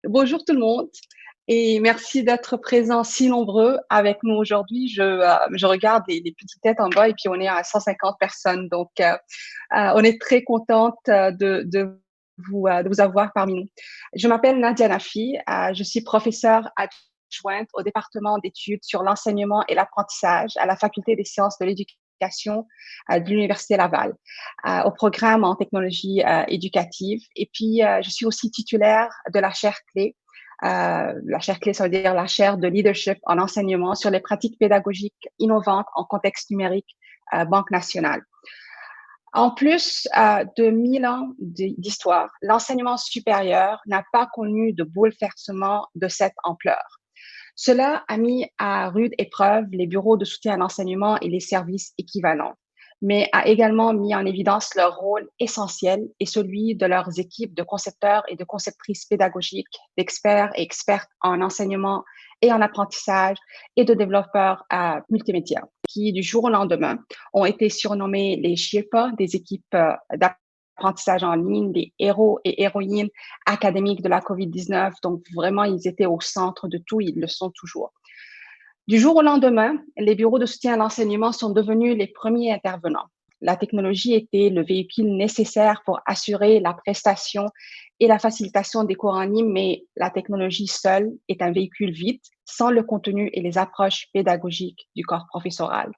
Bonjour tout le monde et merci d'être présents si nombreux avec nous aujourd'hui. Je regarde les petites têtes en bas et puis on est à 150 personnes. On est très contente de vous avoir parmi nous. Je m'appelle Nadia Nafi. Je suis professeure adjointe au département d'études sur l'enseignement et l'apprentissage à la Faculté des sciences de l'éducation de l'Université Laval, au programme en technologie éducative. Et puis, je suis aussi titulaire de la chaire clé. La chaire clé, ça veut dire la chaire de leadership en enseignement sur les pratiques pédagogiques innovantes en contexte numérique, Banque nationale. En plus de 1000 ans d'histoire, l'enseignement supérieur n'a pas connu de bouleversement de cette ampleur. Cela a mis à rude épreuve les bureaux de soutien à l'enseignement et les services équivalents, mais a également mis en évidence leur rôle essentiel et celui de leurs équipes de concepteurs et de conceptrices pédagogiques, d'experts et expertes en enseignement et en apprentissage et de développeurs multimédia, qui du jour au lendemain ont été surnommés les Sherpas des équipes d'apprentissage en ligne, des héros et héroïnes académiques de la COVID-19. Donc, vraiment, ils étaient au centre de tout, ils le sont toujours. Du jour au lendemain, les bureaux de soutien à l'enseignement sont devenus les premiers intervenants. La technologie était le véhicule nécessaire pour assurer la prestation et la facilitation des cours en ligne, mais la technologie seule est un véhicule vide, sans le contenu et les approches pédagogiques du corps professoral.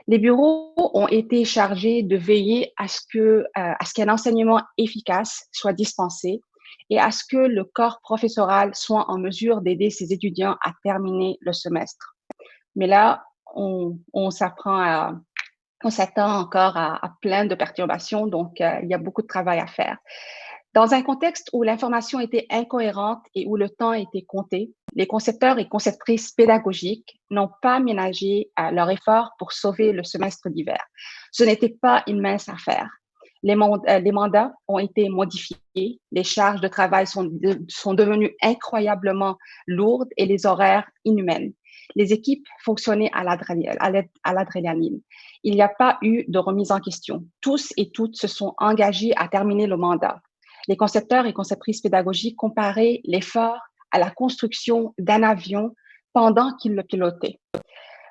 Les bureaux ont été chargés de veiller à ce qu'un enseignement efficace soit dispensé et à ce que le corps professoral soit en mesure d'aider ses étudiants à terminer le semestre. Mais là, on s'attend encore à plein de perturbations, donc il y a beaucoup de travail à faire. Dans un contexte où l'information était incohérente et où le temps était compté, les concepteurs et conceptrices pédagogiques n'ont pas ménagé leur effort pour sauver le semestre d'hiver. Ce n'était pas une mince affaire. Les mandats ont été modifiés, les charges de travail sont devenues incroyablement lourdes et les horaires inhumaines. Les équipes fonctionnaient à l'adrénaline. Il n'y a pas eu de remise en question. Tous et toutes se sont engagés à terminer le mandat. Les concepteurs et conceptrices pédagogiques comparaient l'effort à la construction d'un avion pendant qu'ils le pilotaient.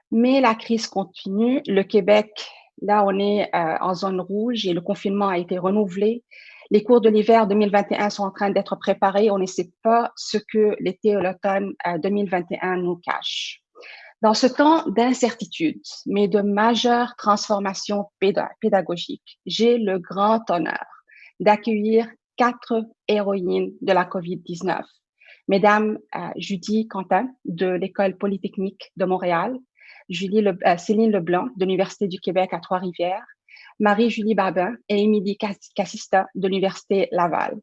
Mais la crise continue. Le Québec, là, on est en zone rouge et le confinement a été renouvelé. Les cours de l'hiver 2021 sont en train d'être préparés. On ne sait pas ce que l'été ou l'automne 2021 nous cache. Dans ce temps d'incertitude, mais de majeures transformations pédagogiques, j'ai le grand honneur d'accueillir 4 héroïnes de la COVID-19. Mesdames Judy Quentin de l'École polytechnique de Montréal, Céline Leblanc de l'Université du Québec à Trois-Rivières, Marie-Julie Babin et Émilie Cassista de l'Université Laval.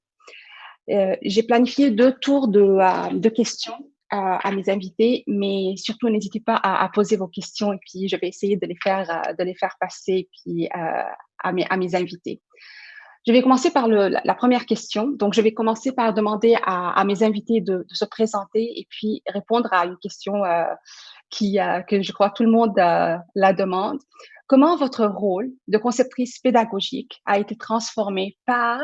J'ai planifié 2 tours de questions à mes invités, mais surtout n'hésitez pas à poser vos questions et puis je vais essayer de les faire passer puis à mes invités. Je vais commencer par la première question. Donc, je vais commencer par demander à mes invités de se présenter et puis répondre à une question que je crois tout le monde la demande. Comment votre rôle de conceptrice pédagogique a été transformé par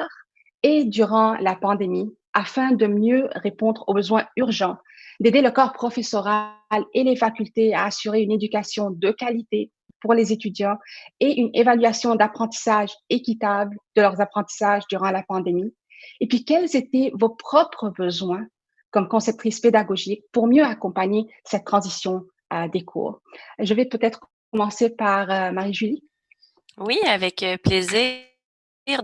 et durant la pandémie afin de mieux répondre aux besoins urgents, d'aider le corps professoral et les facultés à assurer une éducation de qualité pour les étudiants et une évaluation d'apprentissage équitable de leurs apprentissages durant la pandémie? Et puis, quels étaient vos propres besoins comme conceptrice pédagogique pour mieux accompagner cette transition des cours? Je vais peut-être commencer par Marie-Julie. Oui, avec plaisir.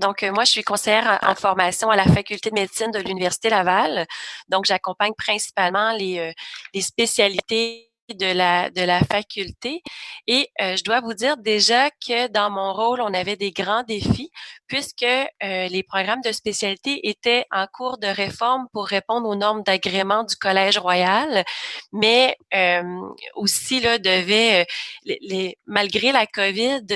Donc, moi, je suis conseillère en formation à la Faculté de médecine de l'Université Laval. Donc, j'accompagne principalement les spécialités de la faculté. Et je dois vous dire déjà que dans mon rôle, on avait des grands défis puisque les programmes de spécialité étaient en cours de réforme pour répondre aux normes d'agrément du Collège royal, mais aussi là devaient malgré la COVID,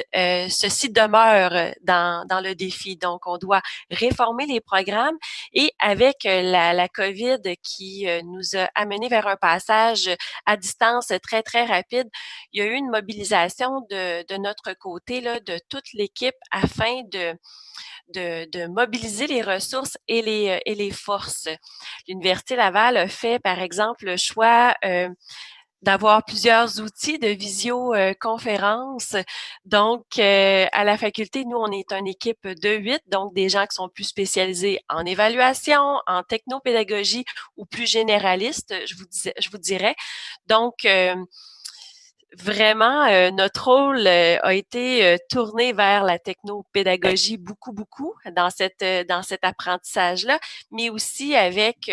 ceci demeure dans le défi. Donc, on doit réformer les programmes et avec la COVID qui nous a amené vers un passage à distance sens très, très rapide, il y a eu une mobilisation de notre côté, là, de toute l'équipe afin de mobiliser les ressources et les forces. L'Université Laval a fait, par exemple, le choix d'avoir plusieurs outils de visioconférence. Donc, à la faculté, nous, on est une équipe de 8, donc des gens qui sont plus spécialisés en évaluation, en technopédagogie ou plus généralistes, je vous dirais. Donc, vraiment, notre rôle a été tourné vers la technopédagogie beaucoup, beaucoup dans cet apprentissage-là, mais aussi avec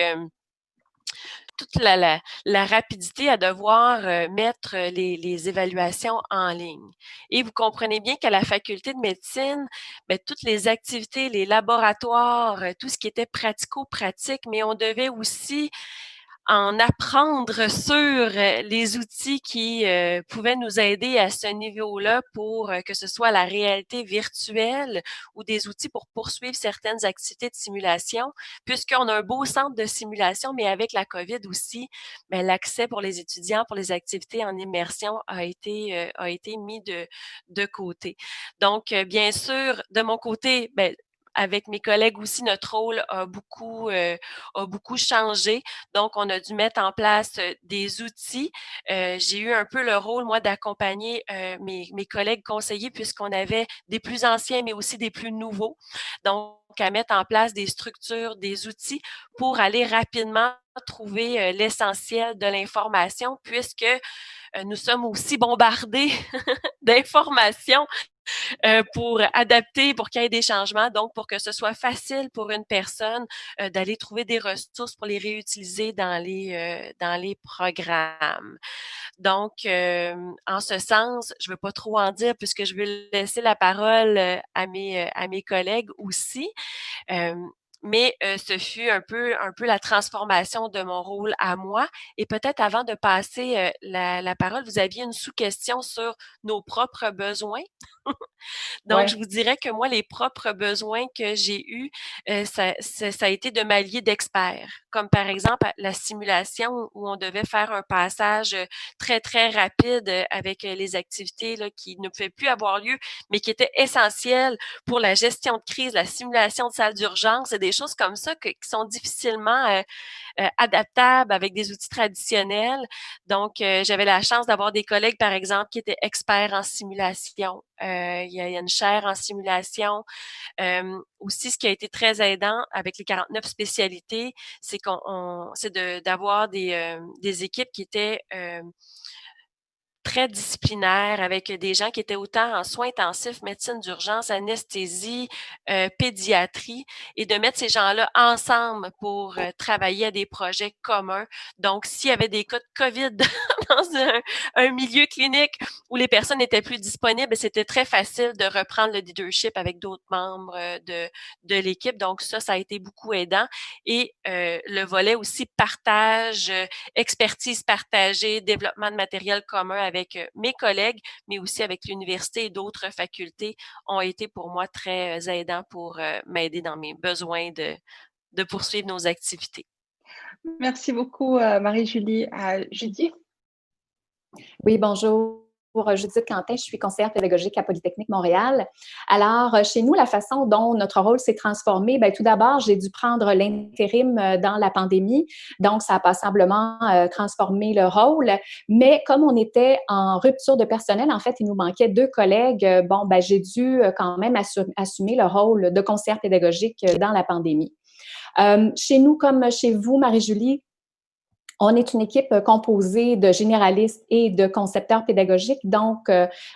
toute la rapidité à devoir mettre les évaluations en ligne. Et vous comprenez bien qu'à la faculté de médecine, ben, toutes les activités, les laboratoires, tout ce qui était pratico-pratique, mais on devait aussi en apprendre sur les outils qui pouvaient nous aider à ce niveau-là pour que ce soit la réalité virtuelle ou des outils pour poursuivre certaines activités de simulation, puisqu'on a un beau centre de simulation, mais avec la COVID aussi, ben, l'accès pour les étudiants pour les activités en immersion a été mis de côté. Donc, bien sûr, de mon côté, ben, avec mes collègues aussi, notre rôle a beaucoup changé. Donc, on a dû mettre en place des outils. J'ai eu un peu le rôle, moi, d'accompagner mes collègues conseillers puisqu'on avait des plus anciens, mais aussi des plus nouveaux. Donc, à mettre en place des structures, des outils pour aller rapidement trouver l'essentiel de l'information puisque nous sommes aussi bombardés d'informations pour adapter, pour qu'il y ait des changements, donc pour que ce soit facile pour une personne d'aller trouver des ressources pour les réutiliser dans les programmes. Donc, en ce sens, je ne veux pas trop en dire puisque je veux laisser la parole à mes collègues aussi. Euh, mais ce fut un peu la transformation de mon rôle à moi. Et peut-être avant de passer la parole, vous aviez une sous-question sur nos propres besoins. Donc, je Ouais. vous dirais que moi, les propres besoins que j'ai eus, ça a été de m'allier d'experts, comme par exemple la simulation où on devait faire un passage très, très rapide avec les activités là, qui ne pouvaient plus avoir lieu, mais qui étaient essentielles pour la gestion de crise, la simulation de salle d'urgence et des choses comme ça qui sont difficilement adaptables avec des outils traditionnels. Donc, j'avais la chance d'avoir des collègues, par exemple, qui étaient experts en simulation. Il y a une chaire en simulation. Aussi, ce qui a été très aidant avec les 49 spécialités, c'est d'avoir des équipes qui étaient très disciplinaire avec des gens qui étaient autant en soins intensifs, médecine d'urgence, anesthésie, pédiatrie et de mettre ces gens-là ensemble pour travailler à des projets communs. Donc, s'il y avait des cas de COVID dans un milieu clinique où les personnes étaient plus disponibles, c'était très facile de reprendre le leadership avec d'autres membres de l'équipe. Donc, ça a été beaucoup aidant. Et le volet aussi partage, expertise partagée, développement de matériel commun avec mes collègues, mais aussi avec l'université et d'autres facultés ont été pour moi très aidants pour m'aider dans mes besoins de poursuivre nos activités. Merci beaucoup, Marie-Julie. Judith? Oui, bonjour. Judith Quentin, je suis conseillère pédagogique à Polytechnique Montréal. Alors, chez nous, la façon dont notre rôle s'est transformé, bien, tout d'abord, j'ai dû prendre l'intérim dans la pandémie, donc ça a passablement transformé le rôle. Mais comme on était en rupture de personnel, en fait, il nous manquait 2 collègues. Bon, ben, j'ai dû quand même assumer le rôle de conseillère pédagogique dans la pandémie. Chez nous, comme chez vous, Marie-Julie, on est une équipe composée de généralistes et de concepteurs pédagogiques. Donc,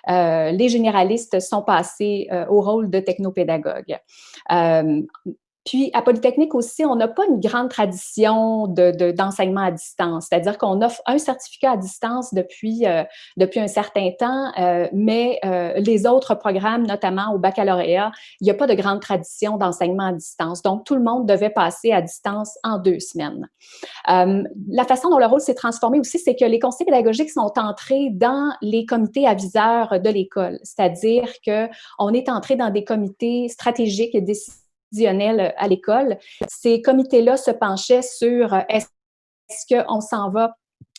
les généralistes sont passés au rôle de technopédagogues. Puis, à Polytechnique aussi, on n'a pas une grande tradition d'enseignement à distance. C'est-à-dire qu'on offre un certificat à distance depuis un certain temps, mais les autres programmes, notamment au baccalauréat, il n'y a pas de grande tradition d'enseignement à distance. Donc, tout le monde devait passer à distance en 2 semaines. La façon dont le rôle s'est transformé aussi, c'est que les conseillers pédagogiques sont entrés dans les comités aviseurs de l'école. C'est-à-dire qu'on est entré dans des comités stratégiques et décisionnels à l'école. Ces comités-là se penchaient sur est-ce qu'on s'en va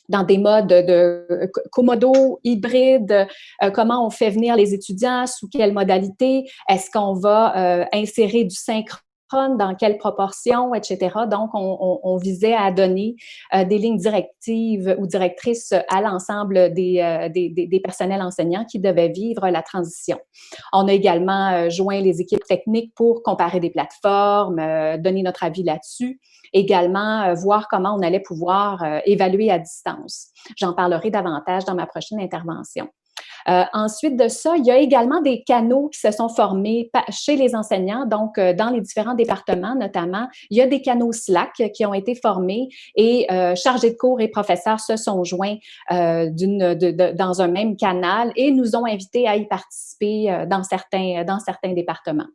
dans des modes de commodo, hybride, comment on fait venir les étudiants, sous quelle modalité, est-ce qu'on va insérer du synchrone, dans quelle proportion, etc. Donc, on visait à donner des lignes directives ou directrices à l'ensemble des personnels enseignants qui devaient vivre la transition. On a également joint les équipes techniques pour comparer des plateformes, donner notre avis là-dessus. Également, voir comment on allait pouvoir évaluer à distance. J'en parlerai davantage dans ma prochaine intervention. Ensuite de ça, il y a également des canaux qui se sont formés chez les enseignants, donc dans les différents départements notamment. Il y a des canaux Slack qui ont été formés et chargés de cours et professeurs se sont joints dans un même canal et nous ont invités à y participer dans certains départements.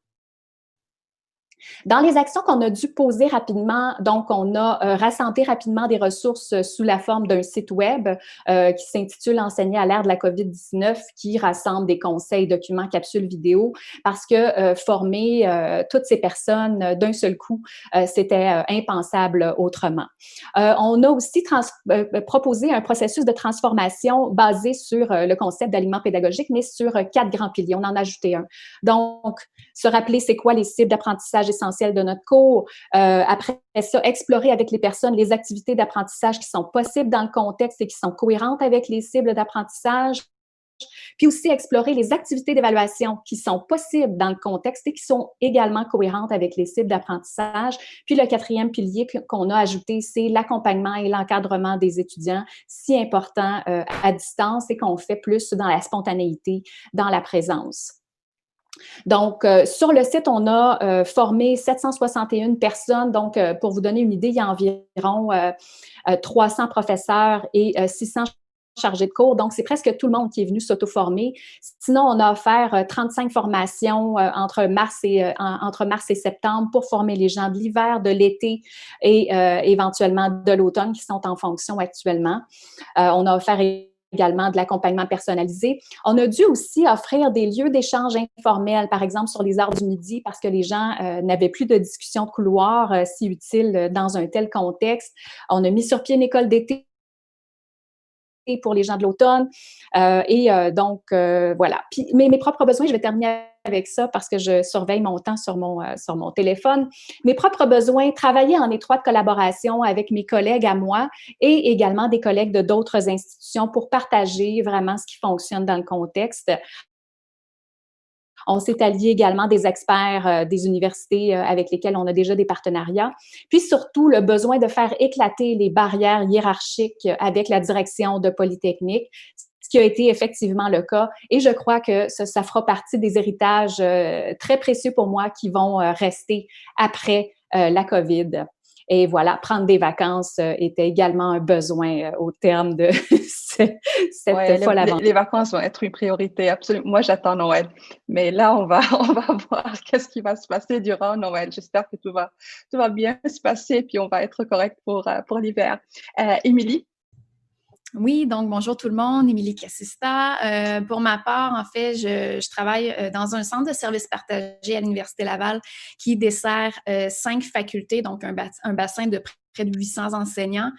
Dans les actions qu'on a dû poser rapidement, donc on a rassemblé rapidement des ressources sous la forme d'un site web qui s'intitule Enseigner à l'ère de la COVID-19, qui rassemble des conseils, documents, capsules vidéo, parce que former toutes ces personnes d'un seul coup, c'était impensable autrement. On a aussi proposé un processus de transformation basé sur le concept d'alignement pédagogique, mais sur 4 grands piliers. On en a ajouté un. Donc, se rappeler c'est quoi les cibles d'apprentissage essentielles de notre cours. Après ça, explorer avec les personnes les activités d'apprentissage qui sont possibles dans le contexte et qui sont cohérentes avec les cibles d'apprentissage. Puis aussi explorer les activités d'évaluation qui sont possibles dans le contexte et qui sont également cohérentes avec les cibles d'apprentissage. Puis le 4e pilier qu'on a ajouté, c'est l'accompagnement et l'encadrement des étudiants, si important à distance et qu'on fait plus dans la spontanéité, dans la présence. Donc, sur le site, on a formé 761 personnes. Donc, pour vous donner une idée, il y a environ 300 professeurs et 600 chargés de cours. Donc, c'est presque tout le monde qui est venu s'auto-former. Sinon, on a offert 35 formations entre mars et septembre pour former les gens de l'hiver, de l'été et éventuellement de l'automne qui sont en fonction actuellement. On a offert également de l'accompagnement personnalisé. On a dû aussi offrir des lieux d'échange informels, par exemple sur les heures du midi, parce que les gens n'avaient plus de discussion de couloir si utile dans un tel contexte. On a mis sur pied une école d'été pour les gens de l'automne. Donc, voilà. Puis, mes propres besoins, je vais terminer avec ça parce que je surveille mon temps sur mon téléphone. Mes propres besoins, travailler en étroite collaboration avec mes collègues à moi et également des collègues de d'autres institutions pour partager vraiment ce qui fonctionne dans le contexte. On s'est allié également des experts des universités avec lesquels on a déjà des partenariats. Puis surtout, le besoin de faire éclater les barrières hiérarchiques avec la direction de Polytechnique, ce qui a été effectivement le cas. Et je crois que ça fera partie des héritages très précieux pour moi qui vont rester après la COVID. Et voilà, prendre des vacances était également un besoin au terme de cette folle aventure. Les vacances vont être une priorité, absolument. Moi, j'attends Noël. Mais là, on va voir qu'est-ce qui va se passer durant Noël. J'espère que tout va bien se passer, puis on va être correct pour l'hiver. Émilie? Oui, donc bonjour tout le monde, Émilie Cassista. Pour ma part, en fait, je travaille dans un centre de services partagés à l'Université Laval qui dessert 5 facultés, donc un bassin de près de 800 enseignants.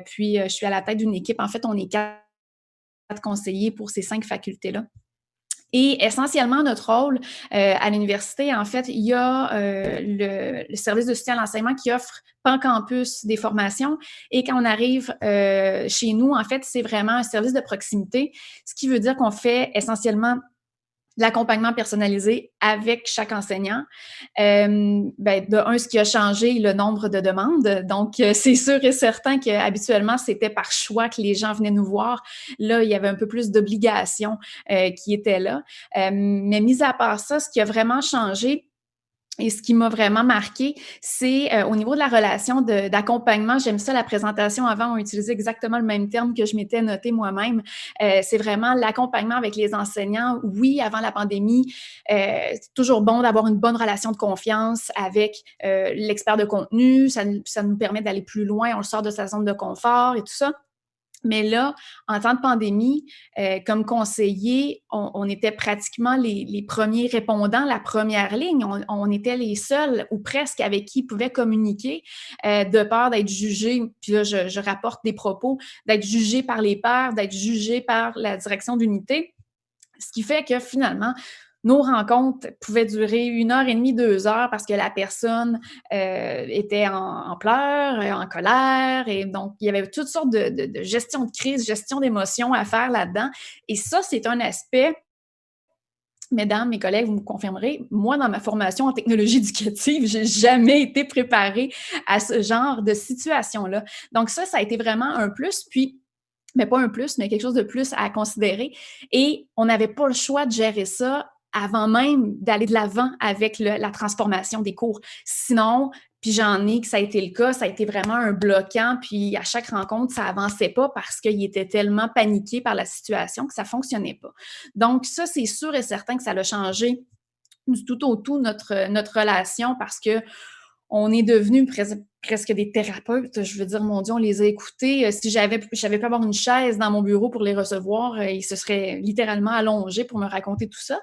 Puis, je suis à la tête d'une équipe. En fait, on est 4 conseillers pour ces 5 facultés-là. Et essentiellement, notre rôle à l'université, en fait, il y a le service de soutien à l'enseignement qui offre Pan-Campus des formations. Et quand on arrive chez nous, en fait, c'est vraiment un service de proximité, ce qui veut dire qu'on fait essentiellement l'accompagnement personnalisé avec chaque enseignant. De un, ce qui a changé, le nombre de demandes. Donc, c'est sûr et certain qu'habituellement, c'était par choix que les gens venaient nous voir. Là, il y avait un peu plus d'obligations qui étaient là. Mais mis à part ça, ce qui a vraiment changé, et ce qui m'a vraiment marqué, c'est au niveau de la relation d'accompagnement. J'aime ça, la présentation avant, on utilisait exactement le même terme que je m'étais noté moi-même. C'est vraiment l'accompagnement avec les enseignants. Oui, avant la pandémie, c'est toujours bon d'avoir une bonne relation de confiance avec l'expert de contenu. Ça nous permet d'aller plus loin, on le sort de sa zone de confort et tout ça. Mais là, en temps de pandémie, comme conseiller, on était pratiquement les premiers répondants, la première ligne. On était les seuls ou presque avec qui ils pouvaient communiquer de peur d'être jugés. Puis là, je rapporte des propos, d'être jugés par les pairs, d'être jugés par la direction d'unité. Ce qui fait que finalement, nos rencontres pouvaient durer 1h30, 2 heures parce que la personne était en pleurs, en colère. Et donc, il y avait toutes sortes de gestion de crise, gestion d'émotions à faire là-dedans. Et ça, c'est un aspect, mesdames, mes collègues, vous me confirmerez, moi, dans ma formation en technologie éducative, j'ai jamais été préparée à ce genre de situation-là. Donc ça a été vraiment un plus. Puis, mais pas un plus, mais quelque chose de plus à considérer. Et on n'avait pas le choix de gérer ça avant même d'aller de l'avant avec la transformation des cours. Sinon, puis j'en ai que ça a été le cas, ça a été vraiment un bloquant, puis à chaque rencontre, ça avançait pas parce qu'il était tellement paniqué par la situation que ça fonctionnait pas. Donc ça, c'est sûr et certain que ça a changé du tout au tout notre relation parce que on est devenus presque des thérapeutes. Je veux dire, mon Dieu, on les a écoutés. Si j'avais pu avoir une chaise dans mon bureau pour les recevoir, ils se seraient littéralement allongés pour me raconter tout ça.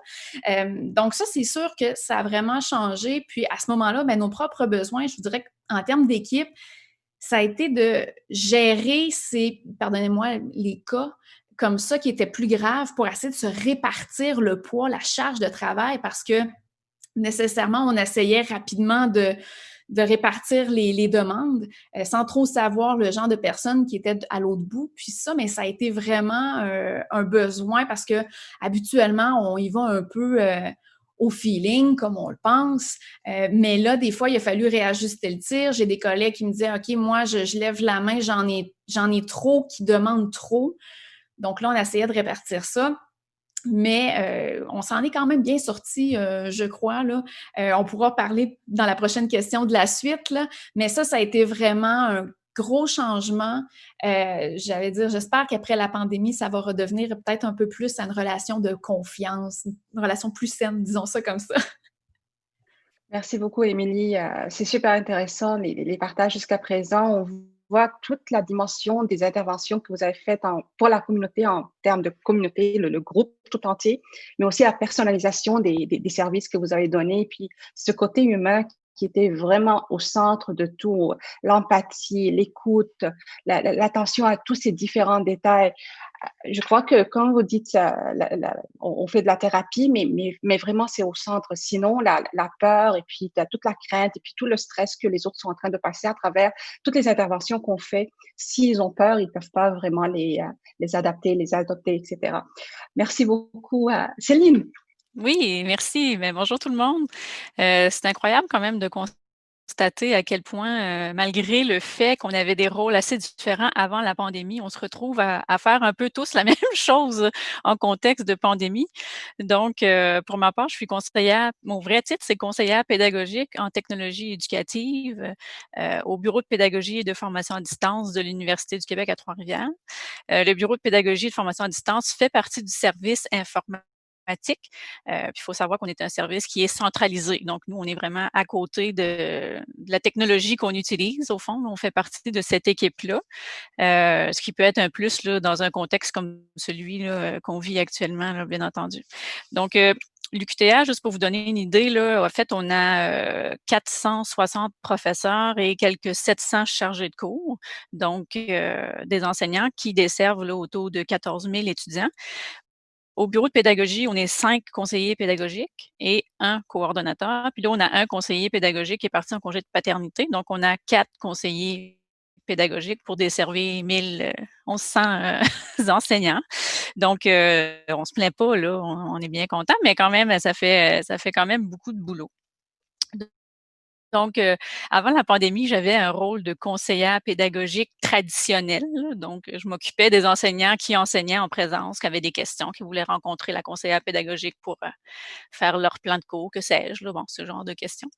Donc ça, c'est sûr que ça a vraiment changé. Puis à ce moment-là, nos propres besoins, je vous dirais qu'en termes d'équipe, ça a été de gérer pardonnez-moi, les cas comme ça qui étaient plus graves pour essayer de se répartir le poids, la charge de travail parce que nécessairement, on essayait rapidement de répartir les demandes sans trop savoir le genre de personnes qui étaient à l'autre bout. Puis ça, mais ça a été vraiment un besoin parce que habituellement, on y va un peu au feeling, comme on le pense. Mais là, des fois, il a fallu réajuster le tir. J'ai des collègues qui me disaient, OK, moi, je lève la main, j'en ai trop qui demandent trop. Donc là, on essayait de répartir ça. Mais on s'en est quand même bien sorti, je crois. Là. On pourra parler dans la prochaine question de la suite, là, mais ça a été vraiment un gros changement. J'allais dire, j'espère qu'après la pandémie, ça va redevenir peut-être un peu plus à une relation de confiance, une relation plus saine, disons ça comme ça. Merci beaucoup, Émilie. C'est super intéressant, les partages jusqu'à présent. On voit toute la dimension des interventions que vous avez faites pour la communauté, en termes de communauté, le groupe tout entier, mais aussi la personnalisation des services que vous avez donnés. Et puis, ce côté humain qui était vraiment au centre de tout, l'empathie, l'écoute, l'attention à tous ces différents détails. Je crois que quand vous dites on fait de la thérapie, mais vraiment c'est au centre. Sinon, la peur et puis toute la crainte et puis tout le stress que les autres sont en train de passer à travers toutes les interventions qu'on fait, s'ils ont peur, ils peuvent pas vraiment les adapter, les adopter, etc. Merci beaucoup, Céline. Oui, merci. Mais bonjour tout le monde. C'est incroyable quand même de constater à quel point, malgré le fait qu'on avait des rôles assez différents avant la pandémie, on se retrouve à faire un peu tous la même chose en contexte de pandémie. Donc, pour ma part, je suis conseillère, mon vrai titre, c'est conseillère pédagogique en technologie éducative au bureau de pédagogie et de formation à distance de l'Université du Québec à Trois-Rivières. Le bureau de pédagogie et de formation à distance fait partie du service informatique. Puis il faut savoir qu'on est un service qui est centralisé. Donc, nous, on est vraiment à côté de la technologie qu'on utilise, au fond. On fait partie de cette équipe-là, ce qui peut être un plus là, dans un contexte comme celui qu'on vit actuellement, là, bien entendu. Donc, l'UQTR, juste pour vous donner une idée, là, en fait, on a 460 professeurs et quelques 700 chargés de cours, donc des enseignants qui desservent là, autour de 14 000 étudiants. Au bureau de pédagogie, on est 5 conseillers pédagogiques et 1 coordonnateur. Puis là, on a 1 conseiller pédagogique qui est parti en congé de paternité. Donc, on a 4 conseillers pédagogiques pour desservir 1100 enseignants. Donc, on se plaint pas, là, on est bien content, mais quand même, ça fait quand même beaucoup de boulot. Donc, avant la pandémie, j'avais un rôle de conseillère pédagogique traditionnelle. Donc, je m'occupais des enseignants qui enseignaient en présence, qui avaient des questions, qui voulaient rencontrer la conseillère pédagogique pour faire leur plan de cours, que sais-je, là, bon, ce genre de questions.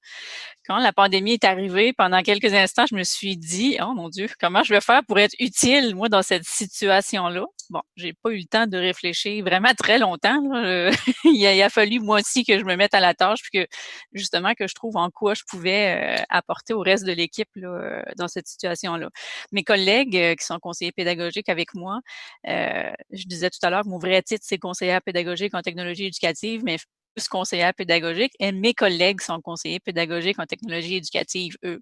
Quand la pandémie est arrivée, pendant quelques instants, je me suis dit, oh mon Dieu, comment je vais faire pour être utile, moi, dans cette situation-là? Bon, j'ai pas eu le temps de réfléchir vraiment très longtemps. Là. Il a fallu, moi aussi, que je me mette à la tâche, puis que, justement, que je trouve en quoi je pouvais pourrait apporter au reste de l'équipe là, dans cette situation-là. Mes collègues qui sont conseillers pédagogiques avec moi, je disais tout à l'heure que mon vrai titre, c'est conseillère pédagogique en technologie éducative, mais plus conseillère pédagogique et mes collègues sont conseillers pédagogiques en technologie éducative, eux.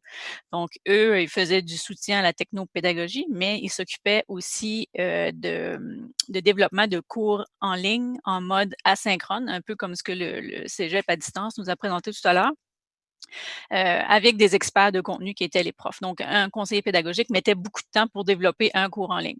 Donc, eux, ils faisaient du soutien à la technopédagogie, mais ils s'occupaient aussi de développement de cours en ligne en mode asynchrone, un peu comme ce que le Cégep à distance nous a présenté tout à l'heure, avec des experts de contenu qui étaient les profs. Donc, un conseiller pédagogique mettait beaucoup de temps pour développer un cours en ligne.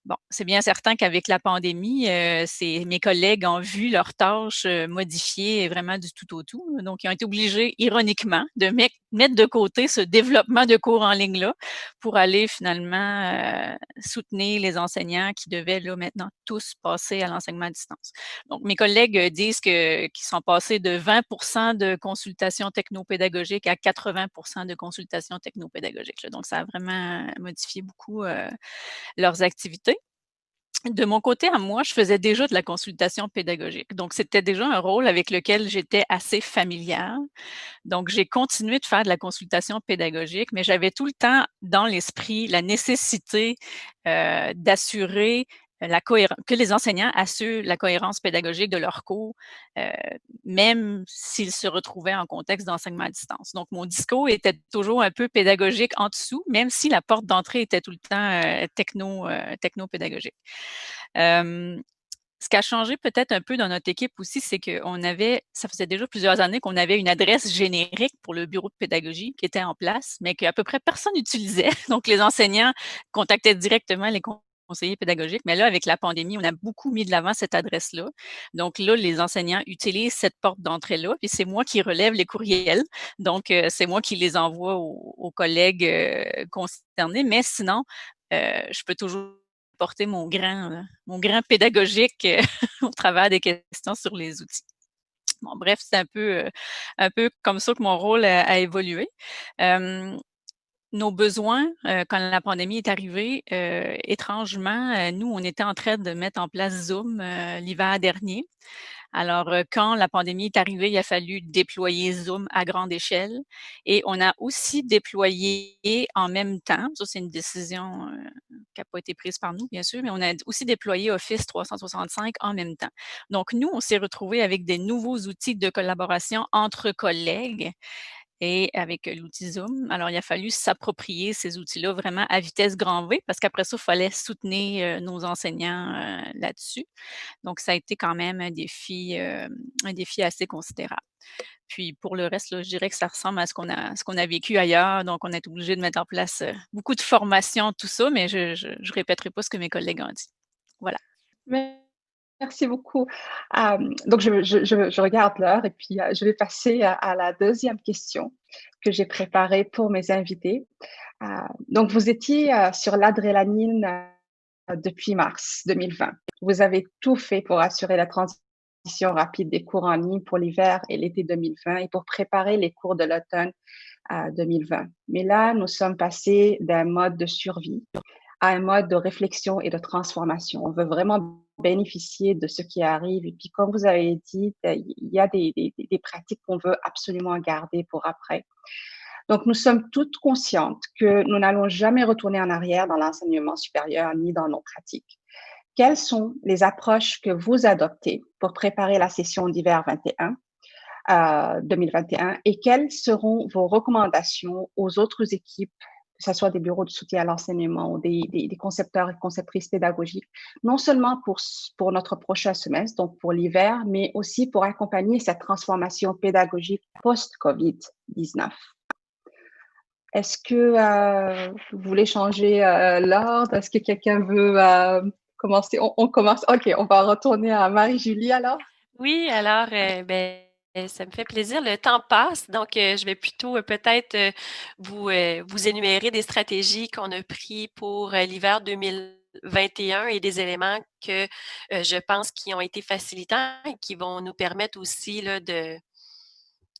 Bon, c'est bien certain qu'avec la pandémie, mes collègues ont vu leurs tâches modifiées vraiment du tout au tout. Donc, ils ont été obligés, ironiquement, de mettre de côté ce développement de cours en ligne-là pour aller finalement soutenir les enseignants qui devaient là maintenant tous passer à l'enseignement à distance. Donc, mes collègues disent qu'ils sont passés de 20 de consultations technopédagogiques à 80 de consultations technopédagogiques. Là. Donc, ça a vraiment modifié beaucoup leurs activités. De mon côté à moi, je faisais déjà de la consultation pédagogique. Donc, c'était déjà un rôle avec lequel j'étais assez familière. Donc, j'ai continué de faire de la consultation pédagogique, mais j'avais tout le temps dans l'esprit la nécessité d'assurer que les enseignants assurent la cohérence pédagogique de leurs cours, euh, même s'ils se retrouvaient en contexte d'enseignement à distance. Donc, mon discours était toujours un peu pédagogique en dessous, même si la porte d'entrée était tout le temps techno-pédagogique. Ce qui a changé peut-être un peu dans notre équipe aussi, c'est ça faisait déjà plusieurs années qu'on avait une adresse générique pour le bureau de pédagogie qui était en place, mais qu'à peu près personne n'utilisait. Donc, les enseignants contactaient directement les conseillers pédagogiques. Mais là, avec la pandémie, on a beaucoup mis de l'avant cette adresse-là. Donc là, les enseignants utilisent cette porte d'entrée-là, puis c'est moi qui relève les courriels. Donc, c'est moi qui les envoie aux collègues concernés. Mais sinon, je peux toujours porter mon grain pédagogique au travers des questions sur les outils. Bon, bref, c'est un peu comme ça que mon rôle a évolué. Nos besoins, quand la pandémie est arrivée, étrangement, nous, on était en train de mettre en place Zoom l'hiver dernier. Alors, quand la pandémie est arrivée, il a fallu déployer Zoom à grande échelle et on a aussi déployé en même temps, ça c'est une décision qui n'a pas été prise par nous, bien sûr, mais on a aussi déployé Office 365 en même temps. Donc, nous, on s'est retrouvés avec des nouveaux outils de collaboration entre collègues et avec l'outil Zoom. Alors, il a fallu s'approprier ces outils-là vraiment à vitesse grand V parce qu'après ça, il fallait soutenir nos enseignants là-dessus. Donc, ça a été quand même un défi assez considérable. Puis pour le reste, là, je dirais que ça ressemble à ce qu'on a vécu ailleurs. Donc, on est obligé de mettre en place beaucoup de formations, tout ça, mais je répéterai pas ce que mes collègues ont dit. Voilà. Merci beaucoup. Donc, je regarde l'heure et puis je vais passer à la deuxième question que j'ai préparée pour mes invités. Donc, vous étiez sur l'adrénaline depuis mars 2020. Vous avez tout fait pour assurer la transition rapide des cours en ligne pour l'hiver et l'été 2020 et pour préparer les cours de l'automne 2020. Mais là, nous sommes passés d'un mode de survie à un mode de réflexion et de transformation. On veut vraiment bénéficier de ce qui arrive. Et puis, comme vous avez dit, il y a des pratiques qu'on veut absolument garder pour après. Donc, nous sommes toutes conscientes que nous n'allons jamais retourner en arrière dans l'enseignement supérieur ni dans nos pratiques. Quelles sont les approches que vous adoptez pour préparer la session d'hiver 2021 et quelles seront vos recommandations aux autres équipes, que ce soit des bureaux de soutien à l'enseignement ou des concepteurs et conceptrices pédagogiques, non seulement pour notre prochain semestre, donc pour l'hiver, mais aussi pour accompagner cette transformation pédagogique post-COVID-19. Est-ce que vous voulez changer l'ordre? Est-ce que quelqu'un veut commencer? On commence. OK, on va retourner à Marie-Julie alors. Oui, alors, ça me fait plaisir. Le temps passe, donc je vais plutôt peut-être vous énumérer des stratégies qu'on a pris pour l'hiver 2021 et des éléments que je pense qui ont été facilitants et qui vont nous permettre aussi là,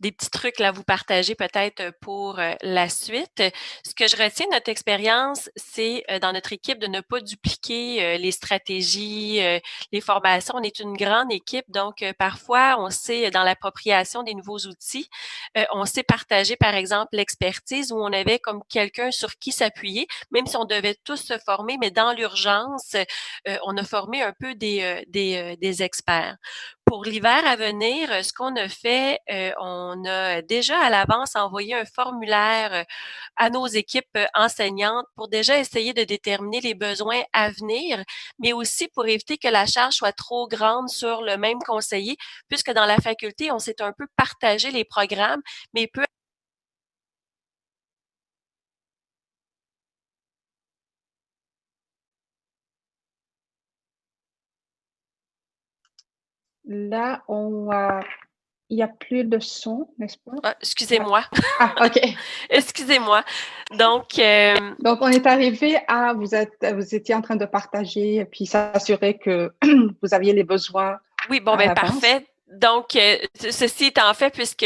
des petits trucs là, à vous partager peut-être pour la suite. Ce que je retiens de notre expérience, c'est dans notre équipe de ne pas dupliquer les stratégies, les formations. On est une grande équipe, donc parfois, on sait dans l'appropriation des nouveaux outils, on sait partager, par exemple, l'expertise où on avait comme quelqu'un sur qui s'appuyer, même si on devait tous se former, mais dans l'urgence, on a formé un peu des experts. Pour l'hiver à venir, ce qu'on a fait, on a déjà à l'avance envoyé un formulaire à nos équipes enseignantes pour déjà essayer de déterminer les besoins à venir, mais aussi pour éviter que la charge soit trop grande sur le même conseiller, puisque dans la faculté, on s'est un peu partagé les programmes, mais peu Là, il y a plus de son, n'est-ce pas? excusez-moi. Ah, OK. Excusez-moi. Donc, Donc, on est arrivé à, vous étiez en train de partager et puis s'assurer que vous aviez les besoins oui, bon, à ben l'avance. parfait. Donc, ceci étant fait, puisque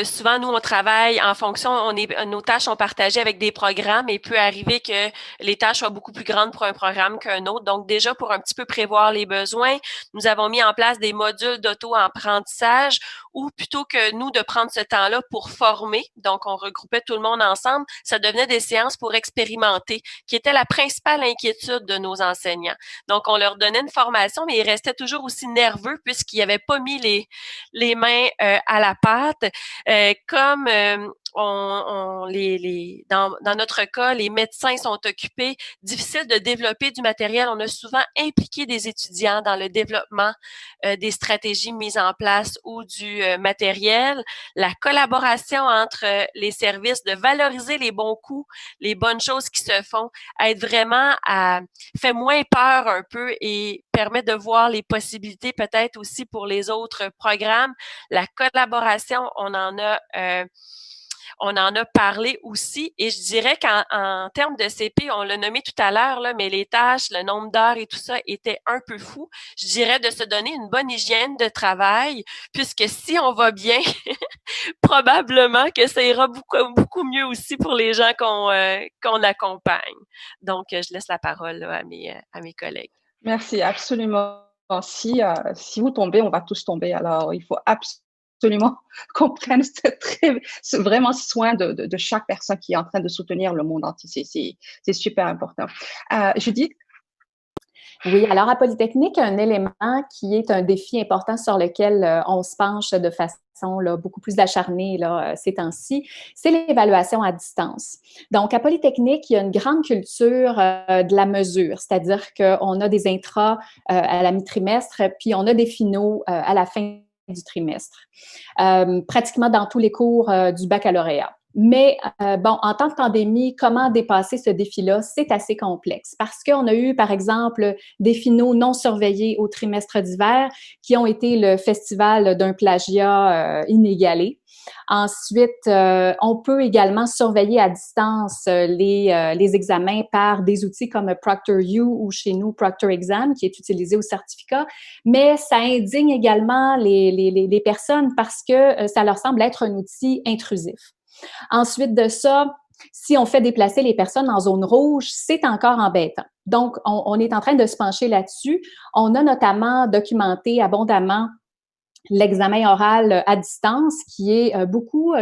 souvent, nous, on travaille en fonction, nos tâches sont partagées avec des programmes et il peut arriver que les tâches soient beaucoup plus grandes pour un programme qu'un autre. Donc, déjà, pour un petit peu prévoir les besoins, nous avons mis en place des modules d'auto-apprentissage où plutôt que nous de prendre ce temps-là pour former, donc on regroupait tout le monde ensemble, ça devenait des séances pour expérimenter, qui était la principale inquiétude de nos enseignants. Donc, on leur donnait une formation, mais ils restaient toujours aussi nerveux puisqu'ils n'avaient pas mis les mains à la pâte. Comme dans notre cas, les médecins sont occupés, difficile de développer du matériel. On a souvent impliqué des étudiants dans le développement des stratégies mises en place ou du matériel. La collaboration entre les services, de valoriser les bons coups, les bonnes choses qui se font, aide vraiment fait moins peur un peu et permet de voir les possibilités peut-être aussi pour les autres programmes. La collaboration, on en a parlé aussi et je dirais qu'en termes de CP, on l'a nommé tout à l'heure, là, mais les tâches, le nombre d'heures et tout ça était un peu fou. Je dirais de se donner une bonne hygiène de travail, puisque si on va bien, probablement que ça ira beaucoup, beaucoup mieux aussi pour les gens qu'on accompagne. Donc, je laisse la parole là, à mes collègues. Merci, absolument. Si vous tombez, on va tous tomber. Alors, il faut absolument qu'on prenne vraiment soin de chaque personne qui est en train de soutenir le monde entier. C'est super important. Judith? Oui, alors à Polytechnique, un élément qui est un défi important sur lequel on se penche de façon là, beaucoup plus acharnée là, ces temps-ci, c'est l'évaluation à distance. Donc, à Polytechnique, il y a une grande culture de la mesure, c'est-à-dire qu'on a des intras à la mi-trimestre, puis on a des finaux à la fin du trimestre, pratiquement dans tous les cours du baccalauréat. Mais bon, en temps de pandémie, comment dépasser ce défi-là? C'est assez complexe parce qu'on a eu, par exemple, des finaux non surveillés au trimestre d'hiver qui ont été le festival d'un plagiat inégalé. Ensuite, on peut également surveiller à distance les examens par des outils comme ProctorU ou chez nous ProctorExam qui est utilisé au certificat, mais ça indigne également les personnes parce que ça leur semble être un outil intrusif. Ensuite de ça, si on fait déplacer les personnes en zone rouge, c'est encore embêtant. Donc, on est en train de se pencher là-dessus. On a notamment documenté abondamment l'examen oral à distance, qui est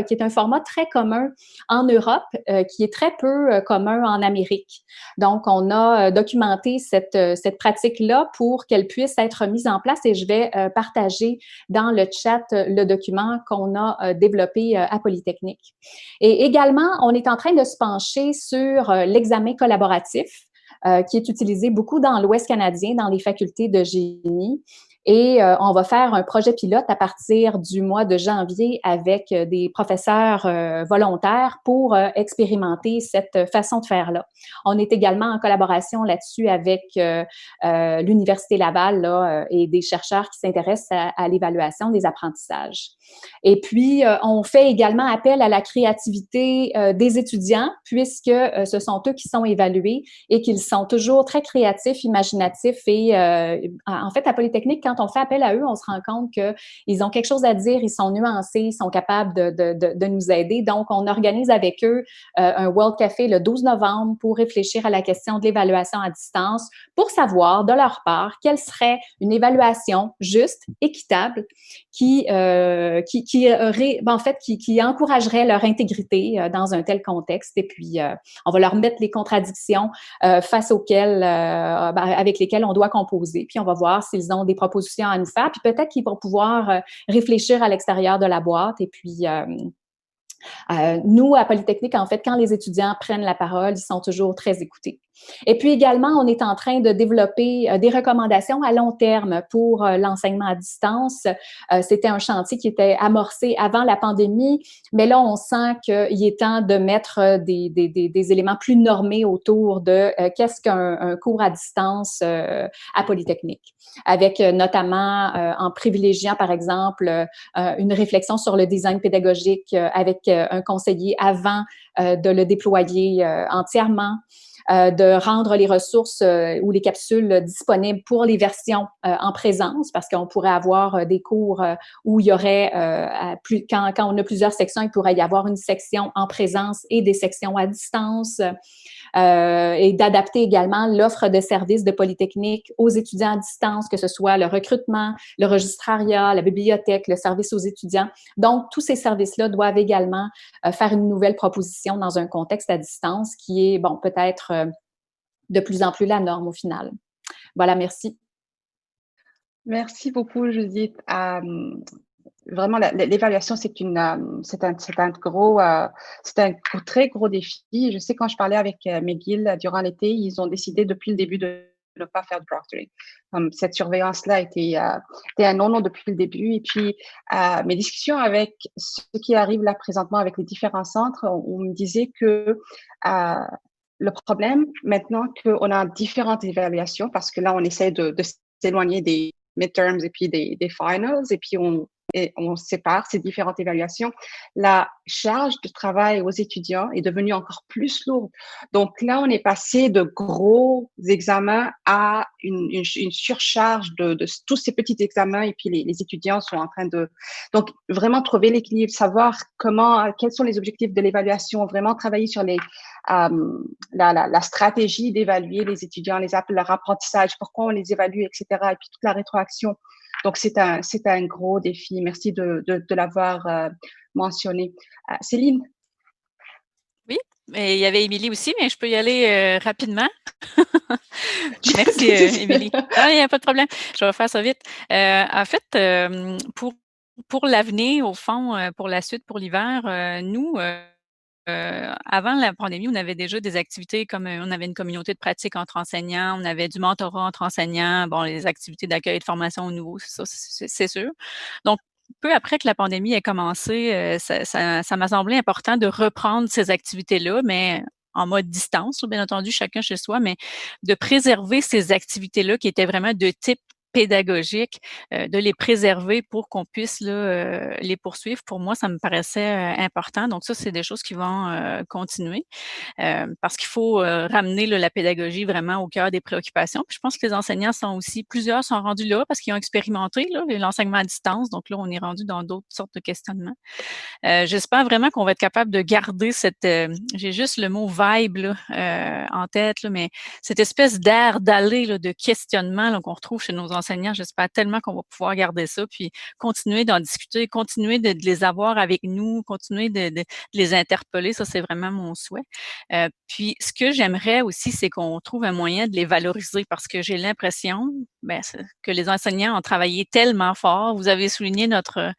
qui est un format très commun en Europe, qui est très peu commun en Amérique. Donc, on a documenté cette pratique-là pour qu'elle puisse être mise en place et je vais partager dans le chat le document qu'on a développé à Polytechnique. Et également, on est en train de se pencher sur l'examen collaboratif, qui est utilisé beaucoup dans l'Ouest canadien, dans les facultés de génie. Et on va faire un projet pilote à partir du mois de janvier avec des professeurs volontaires pour expérimenter cette façon de faire-là. On est également en collaboration là-dessus avec l'Université Laval là, et des chercheurs qui s'intéressent à l'évaluation des apprentissages. Et puis, on fait également appel à la créativité des étudiants puisque ce sont eux qui sont évalués et qu'ils sont toujours très créatifs, imaginatifs et en fait, à Polytechnique, quand quand on fait appel à eux, on se rend compte qu'ils ont quelque chose à dire, ils sont nuancés, ils sont capables de nous aider. Donc, on organise avec eux un World Café le 12 novembre pour réfléchir à la question de l'évaluation à distance, pour savoir de leur part quelle serait une évaluation juste, équitable, qui encouragerait leur intégrité dans un tel contexte. Et puis, on va leur mettre les contradictions avec lesquelles on doit composer. Puis, on va voir s'ils ont des propositions à nous faire. Puis, peut-être qu'ils vont pouvoir réfléchir à l'extérieur de la boîte. Et puis, nous, à Polytechnique, en fait, quand les étudiants prennent la parole, ils sont toujours très écoutés. Et puis également, on est en train de développer des recommandations à long terme pour l'enseignement à distance. C'était un chantier qui était amorcé avant la pandémie, mais là, on sent qu'il est temps de mettre des éléments plus normés autour de qu'est-ce qu'un cours à distance à Polytechnique, avec notamment en privilégiant, par exemple, une réflexion sur le design pédagogique avec un conseiller avant de le déployer entièrement. De rendre les ressources ou les capsules disponibles pour les versions en présence, parce qu'on pourrait avoir des cours où il y aurait, quand on a plusieurs sections, il pourrait y avoir une section en présence et des sections à distance. Et d'adapter également l'offre de services de Polytechnique aux étudiants à distance, que ce soit le recrutement, le registrariat, la bibliothèque, le service aux étudiants. Donc, tous ces services-là doivent également faire une nouvelle proposition dans un contexte à distance qui est, bon, peut-être de plus en plus la norme au final. Voilà, merci. Merci beaucoup, Judith. Vraiment, l'évaluation, c'est un très gros défi. Je sais, quand je parlais avec McGill durant l'été, ils ont décidé depuis le début de ne pas faire de proctoring. Cette surveillance-là était un non-non depuis le début. Et puis, mes discussions avec ce qui arrive là présentement avec les différents centres, on me disait que le problème, maintenant qu'on a différentes évaluations, parce que là, on essaie de s'éloigner des midterms et puis des finals, et puis on sépare ces différentes évaluations, la charge de travail aux étudiants est devenue encore plus lourde. Donc là, on est passé de gros examens à une surcharge de tous ces petits examens, et puis les étudiants sont en train de... Donc, vraiment trouver l'équilibre, savoir quels sont les objectifs de l'évaluation, vraiment travailler sur la stratégie d'évaluer les étudiants, leur apprentissage, pourquoi on les évalue, etc. Et puis toute la rétroaction. Donc, c'est un gros défi. Merci de l'avoir mentionné. Céline? Oui, et il y avait Émilie aussi, mais je peux y aller rapidement. Merci, Émilie. Ah, il n'y a pas de problème. Je vais faire ça vite. En fait, pour l'avenir, au fond, pour la suite, pour l'hiver, nous, avant la pandémie, on avait déjà des activités comme on avait une communauté de pratique entre enseignants, on avait du mentorat entre enseignants, bon, les activités d'accueil et de formation au nouveau, ça, c'est sûr. Donc, peu après que la pandémie ait commencé, ça m'a semblé important de reprendre ces activités-là, mais en mode distance, bien entendu, chacun chez soi, mais de préserver ces activités-là qui étaient vraiment de type pédagogique, de les préserver pour qu'on puisse là, les poursuivre. Pour moi, ça me paraissait important. Donc ça, c'est des choses qui vont continuer parce qu'il faut ramener là, la pédagogie vraiment au cœur des préoccupations. Puis je pense que les enseignants plusieurs sont rendus là parce qu'ils ont expérimenté là, l'enseignement à distance. Donc là, on est rendu dans d'autres sortes de questionnements. J'espère vraiment qu'on va être capable de garder j'ai juste le mot vibe là, en tête, là, mais cette espèce d'air d'aller là, de questionnement là, qu'on retrouve chez nos enseignants. J'espère tellement qu'on va pouvoir garder ça, puis continuer d'en discuter, continuer de les avoir avec nous, continuer de les interpeller. Ça, c'est vraiment mon souhait. Puis, ce que j'aimerais aussi, c'est qu'on trouve un moyen de les valoriser parce que j'ai l'impression que les enseignants ont travaillé tellement fort. Vous avez souligné notre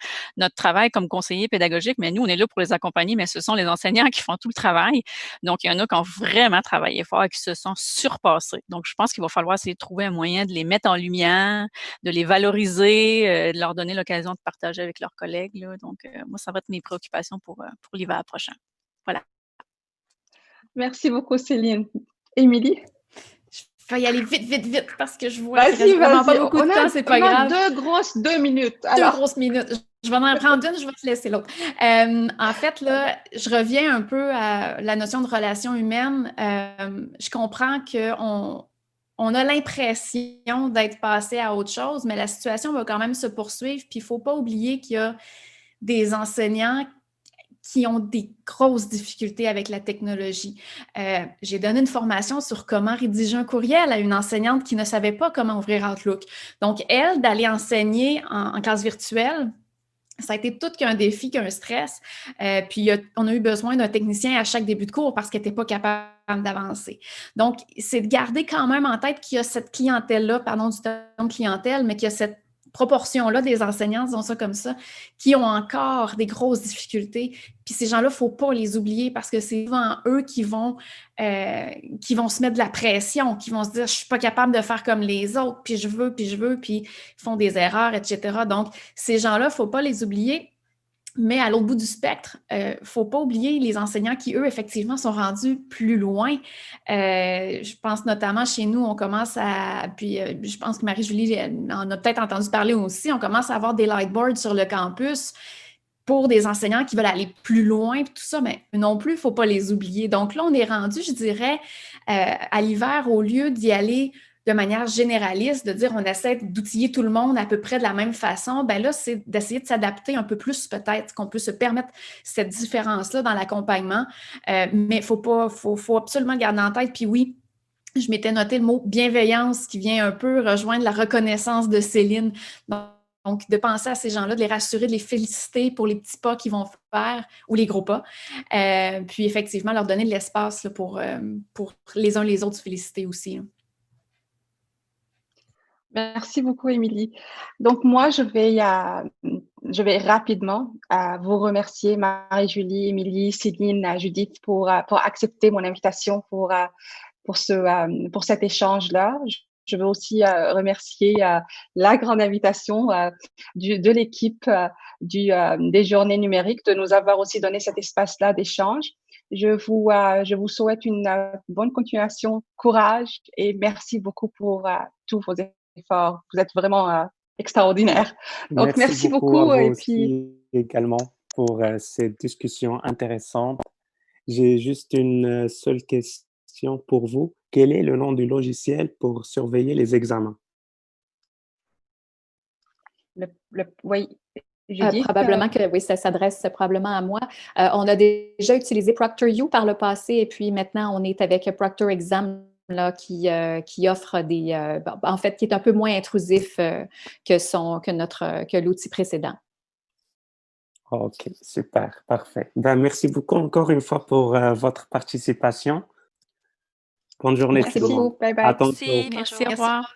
travail comme conseiller pédagogique, mais nous, on est là pour les accompagner, mais ce sont les enseignants qui font tout le travail. Donc, il y en a qui ont vraiment travaillé fort et qui se sont surpassés. Donc, je pense qu'il va falloir essayer de trouver un moyen de les mettre en lumière, de les valoriser, de leur donner l'occasion de partager avec leurs collègues. Là. Donc, moi, ça va être mes préoccupations pour l'hiver prochain. Voilà. Merci beaucoup, Céline. Émilie? Je vais y aller vite, parce que je vois qu'il reste vraiment pas beaucoup de temps, c'est pas grave. On a 2 minutes. Alors. 2 grosses minutes. Je vais en prendre une, je vais te laisser l'autre. En fait, là, je reviens un peu à la notion de relation humaine. Je comprends qu'on on a l'impression d'être passé à autre chose, mais la situation va quand même se poursuivre. Puis il ne faut pas oublier qu'il y a des enseignants qui ont des grosses difficultés avec la technologie. J'ai donné une formation sur comment rédiger un courriel à une enseignante qui ne savait pas comment ouvrir Outlook. Donc, elle, d'aller enseigner en classe virtuelle, ça a été tout qu'un défi, qu'un stress. Puis, on a eu besoin d'un technicien à chaque début de cours parce qu'elle n'était pas capable d'avancer. Donc, c'est de garder quand même en tête qu'il y a cette clientèle-là, pardon du terme clientèle, mais qu'il y a cette proportion-là des enseignants, disons ça comme ça, qui ont encore des grosses difficultés. Puis ces gens-là, il ne faut pas les oublier parce que c'est souvent eux qui vont se mettre de la pression, qui vont se dire « je ne suis pas capable de faire comme les autres, puis je veux, puis ils font des erreurs, etc. » Donc, ces gens-là, il ne faut pas les oublier. Mais à l'autre bout du spectre, il ne faut pas oublier les enseignants qui, eux, effectivement, sont rendus plus loin. Je pense notamment chez nous, on commence à... Puis je pense que Marie-Julie en a peut-être entendu parler aussi. On commence à avoir des lightboards sur le campus pour des enseignants qui veulent aller plus loin, tout ça, mais non plus, il ne faut pas les oublier. Donc là, on est rendu, je dirais, à l'hiver, au lieu d'y aller de manière généraliste, de dire on essaie d'outiller tout le monde à peu près de la même façon, bien là, c'est d'essayer de s'adapter un peu plus peut-être, qu'on peut se permettre cette différence-là dans l'accompagnement. Mais faut absolument garder en tête. Puis oui, je m'étais noté le mot bienveillance qui vient un peu rejoindre la reconnaissance de Céline. Donc, de penser à ces gens-là, de les rassurer, de les féliciter pour les petits pas qu'ils vont faire ou les gros pas. Puis effectivement, leur donner de l'espace là, pour les uns les autres se féliciter aussi. Là. Merci beaucoup, Émilie. Donc, moi, je vais rapidement vous remercier, Marie-Julie, Émilie, Céline, Judith, pour accepter mon invitation pour cet échange-là. Je veux aussi remercier la grande invitation de l'équipe des journées numériques de nous avoir aussi donné cet espace-là d'échange. Je vous souhaite une bonne continuation, courage et merci beaucoup pour tous vos efforts. Vous êtes vraiment extraordinaires. Donc, merci beaucoup. À vous aussi également pour cette discussion intéressante. J'ai juste une seule question pour vous. Quel est le nom du logiciel pour surveiller les examens? Oui. Probablement que oui, ça s'adresse probablement à moi. On a déjà utilisé ProctorU par le passé et puis maintenant, on est avec Proctor Exam là, qui offre en fait, qui est un peu moins intrusif que l'outil précédent. OK, super, parfait. Merci beaucoup encore une fois pour votre participation. Bonne journée. Merci beaucoup. Bye bye. À tantôt. Merci, au revoir.